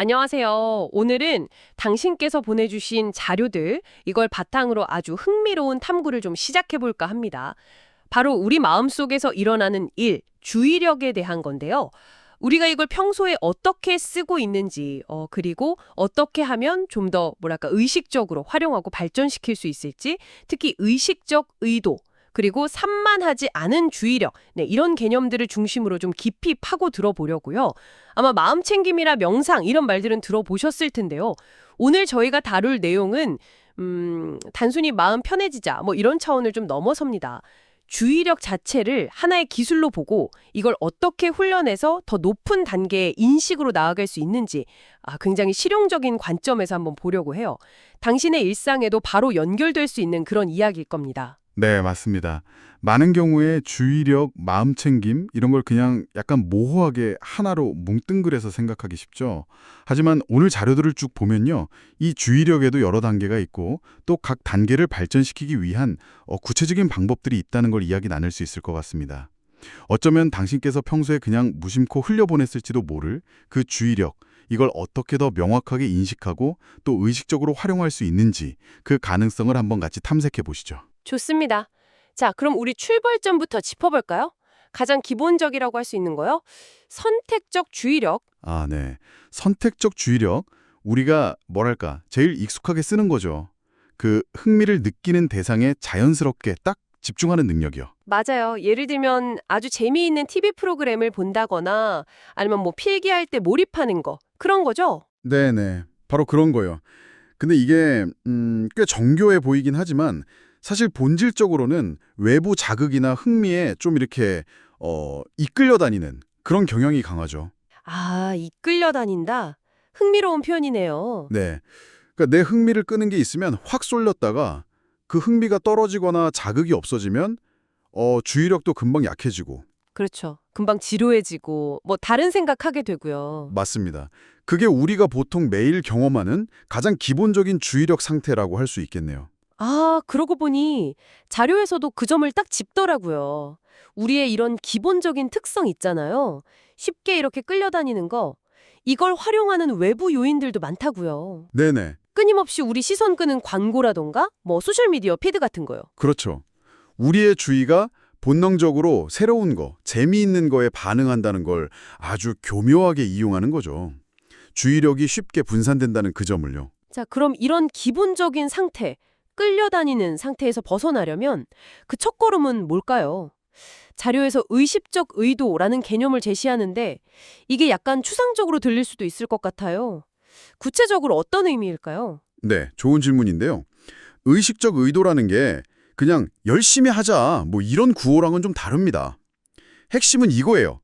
안녕하세요. 오늘은 당신께서 보내주신 자료들, 이걸 바탕으로 아주 흥미로운 탐구를 좀 시작해볼까 합니다. 바로 우리 마음속에서 일어나는 일, 주의력에 대한 건데요. 우리가 이걸 평소에 어떻게 쓰고 있는지, 그리고 어떻게 하면 좀 더 의식적으로 활용하고 발전시킬 수 있을지, 특히 의식적 의도, 그리고 산만하지 않은 주의력, 네, 이런 개념들을 중심으로 좀 깊이 파고 들어보려고요. 아마 마음챙김이나 명상 이런 말들은 들어보셨을 텐데요. 오늘 저희가 다룰 내용은 단순히 마음 편해지자 뭐 이런 차원을 좀 넘어섭니다. 주의력 자체를 하나의 기술로 보고 이걸 어떻게 훈련해서 더 높은 단계의 인식으로 나아갈 수 있는지 굉장히 실용적인 관점에서 한번 보려고 해요. 당신의 일상에도 바로 연결될 수 있는 그런 이야기일 겁니다. 네, 맞습니다. 많은 경우에 주의력, 마음챙김 이런 걸 그냥 약간 모호하게 하나로 뭉뚱그려서 생각하기 쉽죠. 하지만 오늘 자료들을 쭉 보면요. 이 주의력에도 여러 단계가 있고 또 각 단계를 발전시키기 위한 구체적인 방법들이 있다는 걸 이야기 나눌 수 있을 것 같습니다. 어쩌면 당신께서 평소에 그냥 무심코 흘려보냈을지도 모를 그 주의력, 이걸 어떻게 더 명확하게 인식하고 또 의식적으로 활용할 수 있는지 그 가능성을 한번 같이 탐색해 보시죠. 좋습니다. 자, 그럼 우리 출발점부터 짚어볼까요? 가장 기본적이라고 할 수 있는 거요. 선택적 주의력. 네. 선택적 주의력, 우리가 제일 익숙하게 쓰는 거죠. 그 흥미를 느끼는 대상에 자연스럽게 딱 집중하는 능력이요. 맞아요. 예를 들면 아주 재미있는 TV 프로그램을 본다거나 아니면 뭐 필기할 때 몰입하는 거. 그런 거죠? 네네. 바로 그런 거예요. 근데 이게 꽤 정교해 보이긴 하지만 사실 본질적으로는 외부 자극이나 흥미에 좀 이렇게 이끌려 다니는 그런 경향이 강하죠. 이끌려 다닌다. 흥미로운 표현이네요. 네. 그러니까 내 흥미를 끄는 게 있으면 확 쏠렸다가 그 흥미가 떨어지거나 자극이 없어지면 주의력도 금방 약해지고. 그렇죠. 금방 지루해지고 뭐 다른 생각하게 되고요. 맞습니다. 그게 우리가 보통 매일 경험하는 가장 기본적인 주의력 상태라고 할 수 있겠네요. 그러고 보니 자료에서도 그 점을 딱 짚더라고요. 우리의 이런 기본적인 특성 있잖아요. 쉽게 이렇게 끌려다니는 거. 이걸 활용하는 외부 요인들도 많다고요. 네네. 끊임없이 우리 시선 끄는 광고라던가 뭐 소셜미디어 피드 같은 거요. 그렇죠. 우리의 주의가 본능적으로 새로운 거, 재미있는 거에 반응한다는 걸 아주 교묘하게 이용하는 거죠. 주의력이 쉽게 분산된다는 그 점을요. 자, 그럼 이런 기본적인 상태, 끌려다니는 상태에서 벗어나려면 그 첫걸음은 뭘까요? 자료에서 의식적 의도라는 개념을 제시하는데 이게 약간 추상적으로 들릴 수도 있을 것 같아요. 구체적으로 어떤 의미일까요? 네, 좋은 질문인데요. 의식적 의도라는 게 그냥 열심히 하자 뭐 이런 구호랑은 좀 다릅니다. 핵심은 이거예요.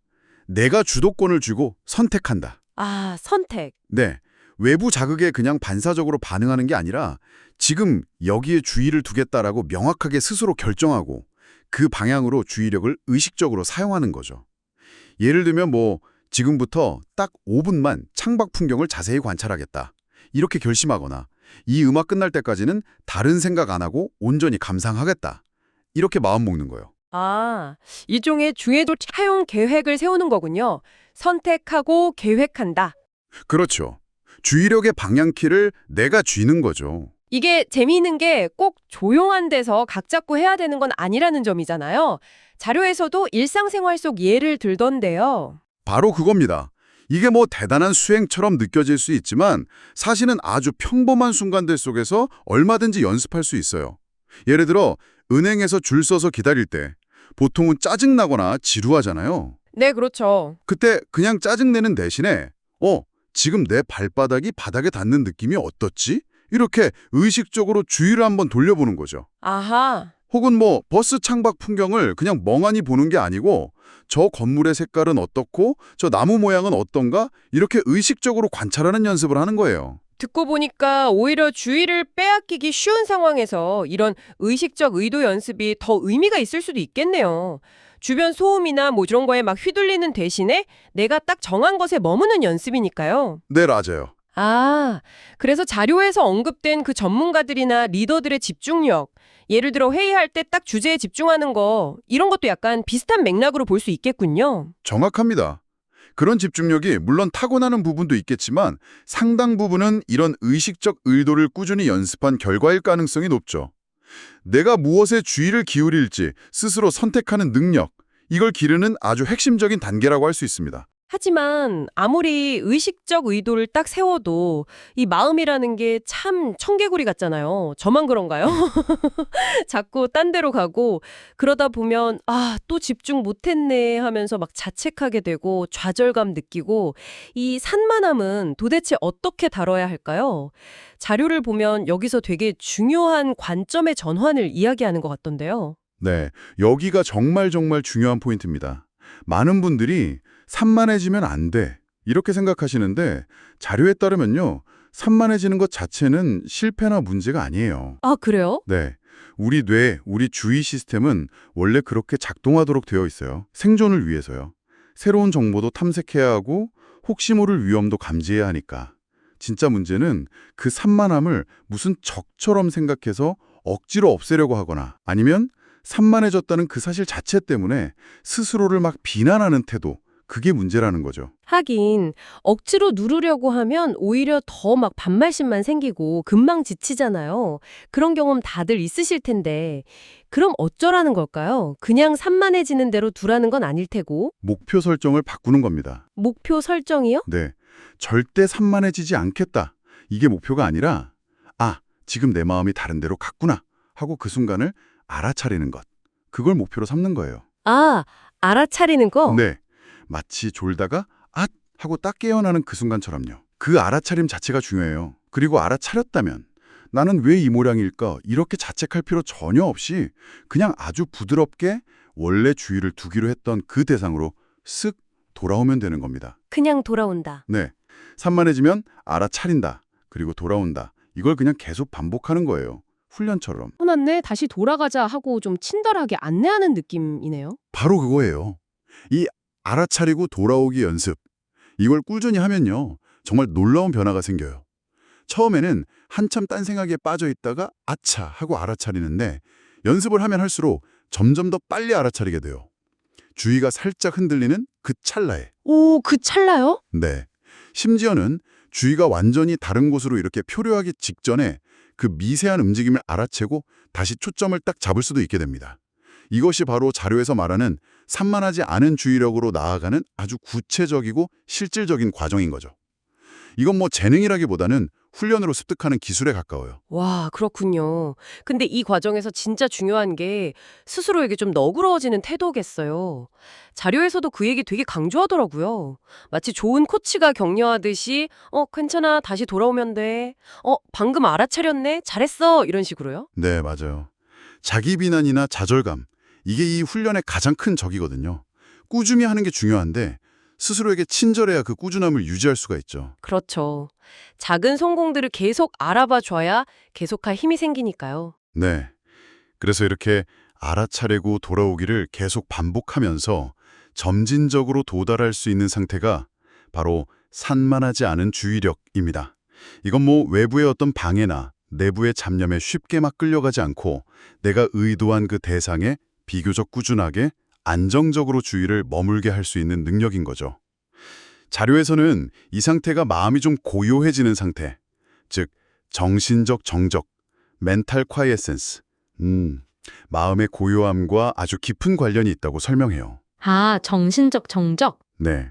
내가 주도권을 쥐고 선택한다. 선택. 네, 외부 자극에 그냥 반사적으로 반응하는 게 아니라 지금 여기에 주의를 두겠다라고 명확하게 스스로 결정하고 그 방향으로 주의력을 의식적으로 사용하는 거죠. 예를 들면 지금부터 딱 5분만 창밖 풍경을 자세히 관찰하겠다. 이렇게 결심하거나 이 음악 끝날 때까지는 다른 생각 안 하고 온전히 감상하겠다. 이렇게 마음 먹는 거예요. 일종의 중에도 차용 계획을 세우는 거군요. 선택하고 계획한다. 그렇죠. 주의력의 방향키를 내가 쥐는 거죠. 이게 재미있는 게 꼭 조용한 데서 각 잡고 해야 되는 건 아니라는 점이잖아요. 자료에서도 일상생활 속 예를 들던데요. 바로 그겁니다. 이게 대단한 수행처럼 느껴질 수 있지만 사실은 아주 평범한 순간들 속에서 얼마든지 연습할 수 있어요. 예를 들어 은행에서 줄 서서 기다릴 때 보통은 짜증나거나 지루하잖아요. 네, 그렇죠. 그때 그냥 짜증내는 대신에 지금 내 발바닥이 바닥에 닿는 느낌이 어떻지? 이렇게 의식적으로 주의를 한번 돌려보는 거죠. 아하. 혹은 버스 창밖 풍경을 그냥 멍하니 보는 게 아니고 저 건물의 색깔은 어떻고 저 나무 모양은 어떤가 이렇게 의식적으로 관찰하는 연습을 하는 거예요. 듣고 보니까 오히려 주의를 빼앗기기 쉬운 상황에서 이런 의식적 의도 연습이 더 의미가 있을 수도 있겠네요. 주변 소음이나 뭐 이런 거에 막 휘둘리는 대신에 내가 딱 정한 것에 머무는 연습이니까요. 네, 맞아요. 그래서 자료에서 언급된 그 전문가들이나 리더들의 집중력, 예를 들어 회의할 때 딱 주제에 집중하는 거, 이런 것도 약간 비슷한 맥락으로 볼 수 있겠군요. 정확합니다. 그런 집중력이 물론 타고나는 부분도 있겠지만 상당 부분은 이런 의식적 의도를 꾸준히 연습한 결과일 가능성이 높죠. 내가 무엇에 주의를 기울일지 스스로 선택하는 능력, 이걸 기르는 아주 핵심적인 단계라고 할 수 있습니다. 하지만 아무리 의식적 의도를 딱 세워도 이 마음이라는 게 참 청개구리 같잖아요. 저만 그런가요? 자꾸 딴 데로 가고 그러다 보면 아, 또 집중 못했네 하면서 막 자책하게 되고 좌절감 느끼고 이 산만함은 도대체 어떻게 다뤄야 할까요? 자료를 보면 여기서 되게 중요한 관점의 전환을 이야기하는 것 같던데요. 네, 여기가 정말 중요한 포인트입니다. 많은 분들이 산만해지면 안 돼, 이렇게 생각하시는데 자료에 따르면요. 산만해지는 것 자체는 실패나 문제가 아니에요. 아, 그래요? 네, 우리 뇌, 우리 주의 시스템은 원래 그렇게 작동하도록 되어 있어요. 생존을 위해서요. 새로운 정보도 탐색해야 하고 혹시 모를 위험도 감지해야 하니까. 진짜 문제는 그 산만함을 무슨 적처럼 생각해서 억지로 없애려고 하거나 아니면 산만해졌다는 그 사실 자체 때문에 스스로를 막 비난하는 태도, 그게 문제라는 거죠. 하긴 억지로 누르려고 하면 오히려 더 막 반발심만 생기고 금방 지치잖아요. 그런 경험 다들 있으실 텐데 그럼 어쩌라는 걸까요? 그냥 산만해지는 대로 두라는 건 아닐 테고. 목표 설정을 바꾸는 겁니다. 목표 설정이요? 네, 절대 산만해지지 않겠다. 이게 목표가 아니라 아, 지금 내 마음이 다른 데로 갔구나 하고 그 순간을 알아차리는 것. 그걸 목표로 삼는 거예요. 아, 알아차리는 거? 네, 마치 졸다가 앗! 하고 딱 깨어나는 그 순간처럼요. 그 알아차림 자체가 중요해요. 그리고 알아차렸다면 나는 왜 이 모양일까? 이렇게 자책할 필요 전혀 없이 그냥 아주 부드럽게 원래 주의를 두기로 했던 그 대상으로 쓱 돌아오면 되는 겁니다. 그냥 돌아온다. 네, 산만해지면 알아차린다. 그리고 돌아온다. 이걸 그냥 계속 반복하는 거예요. 훈련처럼. 혼났네, 다시 돌아가자 하고 좀 친절하게 안내하는 느낌이네요. 바로 그거예요. 이 알아차리고 돌아오기 연습. 이걸 꾸준히 하면요. 정말 놀라운 변화가 생겨요. 처음에는 한참 딴 생각에 빠져 있다가 아차 하고 알아차리는데 연습을 하면 할수록 점점 더 빨리 알아차리게 돼요. 주의가 살짝 흔들리는 그 찰나에. 오, 그 찰나요? 네. 심지어는 주의가 완전히 다른 곳으로 이렇게 표류하기 직전에 그 미세한 움직임을 알아채고 다시 초점을 딱 잡을 수도 있게 됩니다. 이것이 바로 자료에서 말하는 산만하지 않은 주의력으로 나아가는 아주 구체적이고 실질적인 과정인 거죠. 이건 뭐 재능이라기보다는 훈련으로 습득하는 기술에 가까워요. 와, 그렇군요. 근데 이 과정에서 진짜 중요한 게 스스로에게 좀 너그러워지는 태도겠어요. 자료에서도 그 얘기 되게 강조하더라고요. 마치 좋은 코치가 격려하듯이 괜찮아, 다시 돌아오면 돼. 방금 알아차렸네, 잘했어, 이런 식으로요. 네, 맞아요. 자기 비난이나 좌절감, 이게 이 훈련의 가장 큰 적이거든요. 꾸준히 하는 게 중요한데 스스로에게 친절해야 그 꾸준함을 유지할 수가 있죠. 그렇죠. 작은 성공들을 계속 알아봐 줘야 계속할 힘이 생기니까요. 네. 그래서 이렇게 알아차리고 돌아오기를 계속 반복하면서 점진적으로 도달할 수 있는 상태가 바로 산만하지 않은 주의력입니다. 이건 뭐 외부의 어떤 방해나 내부의 잡념에 쉽게 막 끌려가지 않고 내가 의도한 그 대상에 비교적 꾸준하게 안정적으로 주의를 머물게 할 수 있는 능력인 거죠. 자료에서는 이 상태가 마음이 좀 고요해지는 상태, 즉 정신적 정적, 멘탈 콰이에센스, 마음의 고요함과 아주 깊은 관련이 있다고 설명해요. 아, 정신적 정적? 네,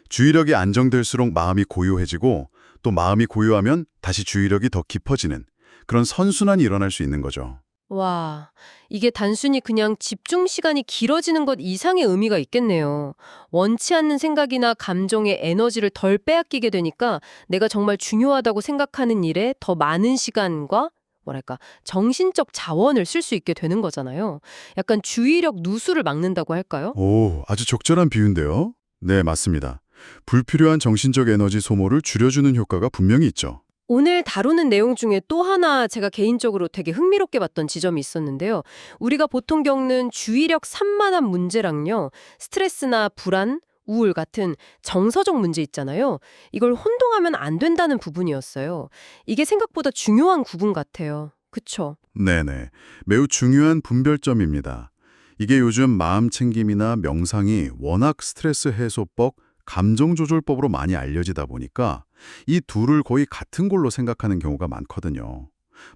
주의력이 안정될수록 마음이 고요해지고 또 마음이 고요하면 다시 주의력이 더 깊어지는 그런 선순환이 일어날 수 있는 거죠. 와, 이게 단순히 그냥 집중 시간이 길어지는 것 이상의 의미가 있겠네요. 원치 않는 생각이나 감정의 에너지를 덜 빼앗기게 되니까 내가 정말 중요하다고 생각하는 일에 더 많은 시간과 뭐랄까 정신적 자원을 쓸 수 있게 되는 거잖아요. 약간 주의력 누수를 막는다고 할까요? 오, 아주 적절한 비유인데요. 네, 맞습니다. 불필요한 정신적 에너지 소모를 줄여주는 효과가 분명히 있죠. 오늘 다루는 내용 중에 또 하나 제가 개인적으로 되게 흥미롭게 봤던 지점이 있었는데요. 우리가 보통 겪는 주의력 산만한 문제랑요. 스트레스나 불안, 우울 같은 정서적 문제 있잖아요. 이걸 혼동하면 안 된다는 부분이었어요. 이게 생각보다 중요한 구분 같아요. 그쵸? 네네. 매우 중요한 분별점입니다. 이게 요즘 마음 챙김이나 명상이 워낙 스트레스 해소법, 감정조절법으로 많이 알려지다 보니까 이 둘을 거의 같은 걸로 생각하는 경우가 많거든요.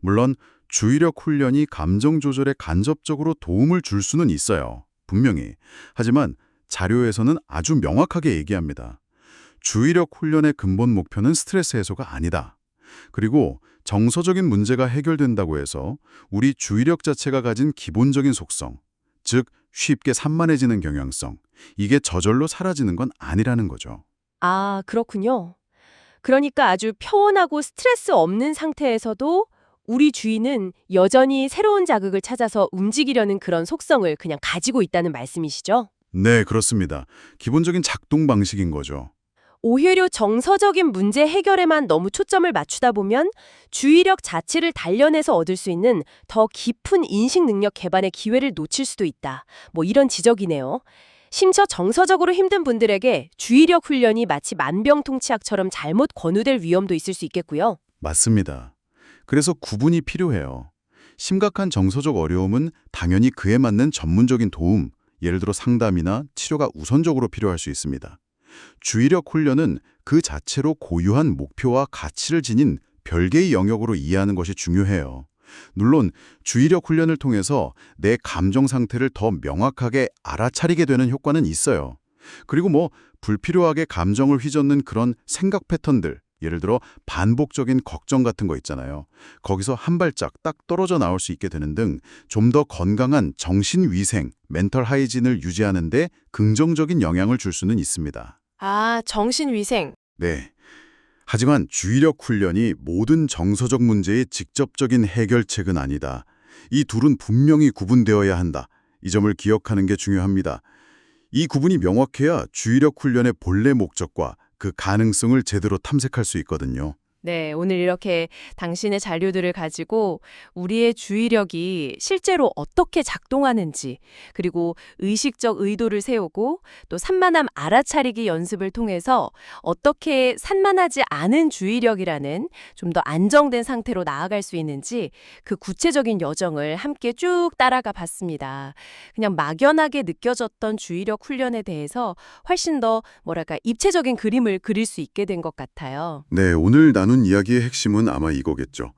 물론 주의력 훈련이 감정 조절에 간접적으로 도움을 줄 수는 있어요. 분명히. 하지만 자료에서는 아주 명확하게 얘기합니다. 주의력 훈련의 근본 목표는 스트레스 해소가 아니다. 그리고 정서적인 문제가 해결된다고 해서 우리 주의력 자체가 가진 기본적인 속성, 즉 쉽게 산만해지는 경향성, 이게 저절로 사라지는 건 아니라는 거죠. 아, 그렇군요. 그러니까 아주 평온하고 스트레스 없는 상태에서도 우리 주인은 여전히 새로운 자극을 찾아서 움직이려는 그런 속성을 그냥 가지고 있다는 말씀이시죠? 네, 그렇습니다. 기본적인 작동 방식인 거죠. 오히려 정서적인 문제 해결에만 너무 초점을 맞추다 보면 주의력 자체를 단련해서 얻을 수 있는 더 깊은 인식 능력 개발의 기회를 놓칠 수도 있다. 뭐 이런 지적이네요. 심지어 정서적으로 힘든 분들에게 주의력 훈련이 마치 만병통치약처럼 잘못 권유될 위험도 있을 수 있겠고요. 맞습니다. 그래서 구분이 필요해요. 심각한 정서적 어려움은 당연히 그에 맞는 전문적인 도움, 예를 들어 상담이나 치료가 우선적으로 필요할 수 있습니다. 주의력 훈련은 그 자체로 고유한 목표와 가치를 지닌 별개의 영역으로 이해하는 것이 중요해요. 물론 주의력 훈련을 통해서 내 감정 상태를 더 명확하게 알아차리게 되는 효과는 있어요. 그리고 불필요하게 감정을 휘젓는 그런 생각 패턴들, 예를 들어 반복적인 걱정 같은 거 있잖아요. 거기서 한 발짝 딱 떨어져 나올 수 있게 되는 등 좀 더 건강한 정신위생, 멘털 하이진을 유지하는 데 긍정적인 영향을 줄 수는 있습니다. 아, 정신위생. 네. 하지만 주의력 훈련이 모든 정서적 문제의 직접적인 해결책은 아니다. 이 둘은 분명히 구분되어야 한다. 이 점을 기억하는 게 중요합니다. 이 구분이 명확해야 주의력 훈련의 본래 목적과 그 가능성을 제대로 탐색할 수 있거든요. 네, 오늘 이렇게 당신의 자료들을 가지고 우리의 주의력이 실제로 어떻게 작동하는지, 그리고 의식적 의도를 세우고 또 산만함 알아차리기 연습을 통해서 어떻게 산만하지 않은 주의력이라는 좀 더 안정된 상태로 나아갈 수 있는지 그 구체적인 여정을 함께 쭉 따라가 봤습니다. 그냥 막연하게 느껴졌던 주의력 훈련에 대해서 훨씬 더 입체적인 그림을 그릴 수 있게 된 것 같아요. 네, 오늘 나눈 이야기의 핵심은 아마 이거겠죠.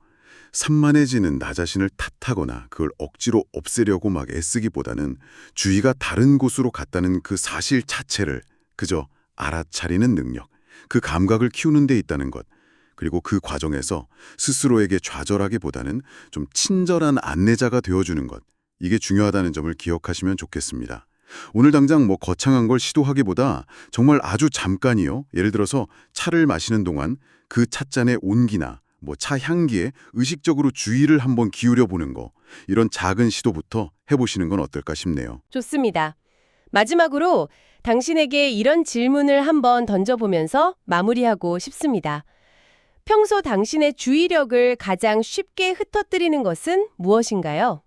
산만해지는 나 자신을 탓하거나 그걸 억지로 없애려고 막 애쓰기보다는 주의가 다른 곳으로 갔다는 그 사실 자체를 그저 알아차리는 능력, 그 감각을 키우는 데 있다는 것, 그리고 그 과정에서 스스로에게 좌절하기보다는 좀 친절한 안내자가 되어주는 것, 이게 중요하다는 점을 기억하시면 좋겠습니다. 오늘 당장 거창한 걸 시도하기보다 정말 아주 잠깐이요. 예를 들어서 차를 마시는 동안 그 찻잔의 온기나 차 향기에 의식적으로 주의를 한번 기울여 보는 거, 이런 작은 시도부터 해보시는 건 어떨까 싶네요. 좋습니다. 마지막으로 당신에게 이런 질문을 한번 던져보면서 마무리하고 싶습니다. 평소 당신의 주의력을 가장 쉽게 흩어뜨리는 것은 무엇인가요?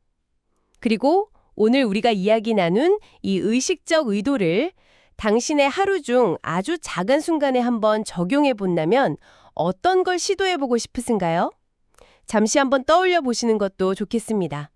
그리고 오늘 우리가 이야기 나눈 이 의식적 의도를 당신의 하루 중 아주 작은 순간에 한번 적용해 본다면 어떤 걸 시도해 보고 싶으신가요? 잠시 한번 떠올려 보시는 것도 좋겠습니다.